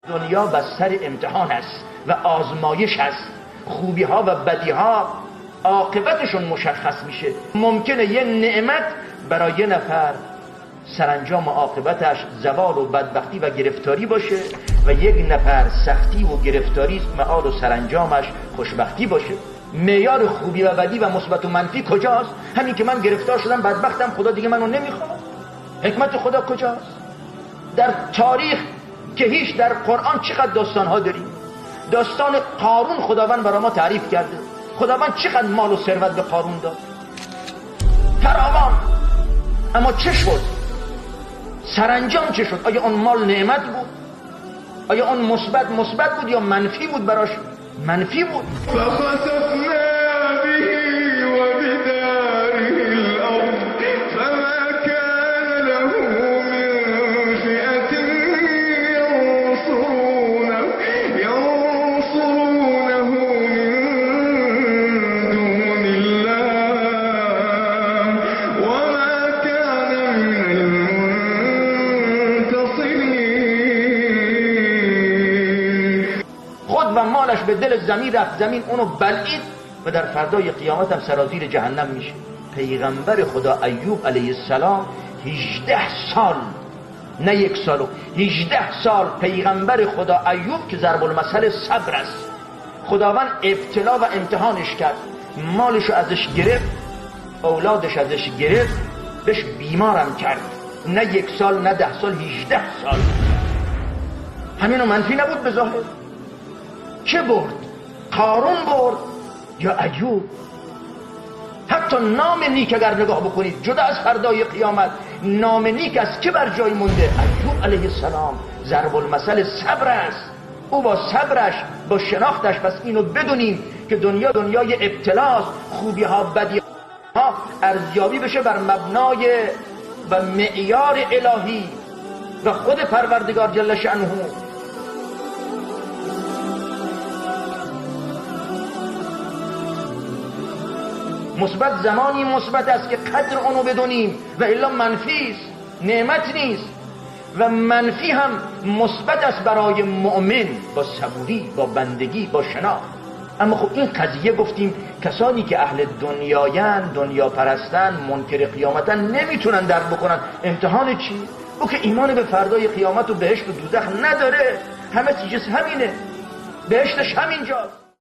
دنیا بستر امتحان است و آزمایش است. خوبی ها و بدی ها عاقبتشون مشخص میشه. ممکنه یه نعمت برای یه نفر سرانجام عاقبتش زوال و بدبختی و گرفتاری باشه و یک نفر سختی و گرفتاری مآل و سرانجامش خوشبختی باشه. معیار خوبی و بدی و مثبت و منفی کجاست؟ همین که من گرفتار شدم بدبختم، خدا دیگه منو نمیخواد. حکمت خدا کجاست؟ در تاریخ که هیچ، در قرآن چقدر داستان‌ها داریم. داستان قارون خداوند برای ما تعریف کرده. خداوند چقدر مال و ثروت به قارون داد، فراوان. اما چه شد؟ سرانجام چه شد؟ آیا اون مال نعمت بود؟ آیا اون مثبت بود یا منفی بود براش؟ منفی بود. و مالش به دل زمین رفت، زمین اونو بلعید و در فردای قیامت هم سرازیر جهنم میشه. پیغمبر خدا ایوب علیه السلام 18 سال، نه یک سال، 18 سال پیغمبر خدا ایوب که ضرب المثل صبر است، خداوند ابتلا و امتحانش کرد، مالشو ازش گرفت، اولادش ازش گرفت، بهش بیمارم کرد. نه یک سال، نه 10 سال، 18 سال. همینو منفی نبود به ظاهر. چه برد؟ قارون برد یا ایوب؟ حتی نام نیک اگر نگاه بکنید جدا از فردای قیامت، نام نیک از که بر جای مونده؟ ایوب علیه السلام. ضرب المثل صبر است. او با صبرش، با شناختش. پس اینو بدونیم که دنیا دنیای ابتلاست. خوبی ها بدی ها ارزیابی بشه بر مبنای و معیار الهی و خود پروردگار جل شأنه. مثبت زمانی مثبت است که قدر اونو بدونیم و الا منفی است، نعمت نیست. و منفی هم مثبت است برای مؤمن، با صبوری، با بندگی، با شناخت. اما خب این قضیه گفتیم کسانی که اهل دنیایند، دنیا پرستن، منکر قیامتن، نمیتونن درک بکنن امتحان چی؟ او که ایمان به فردای قیامت و بهشت و دوزخ نداره. همه چیز همینه، بهشتش همینجاست.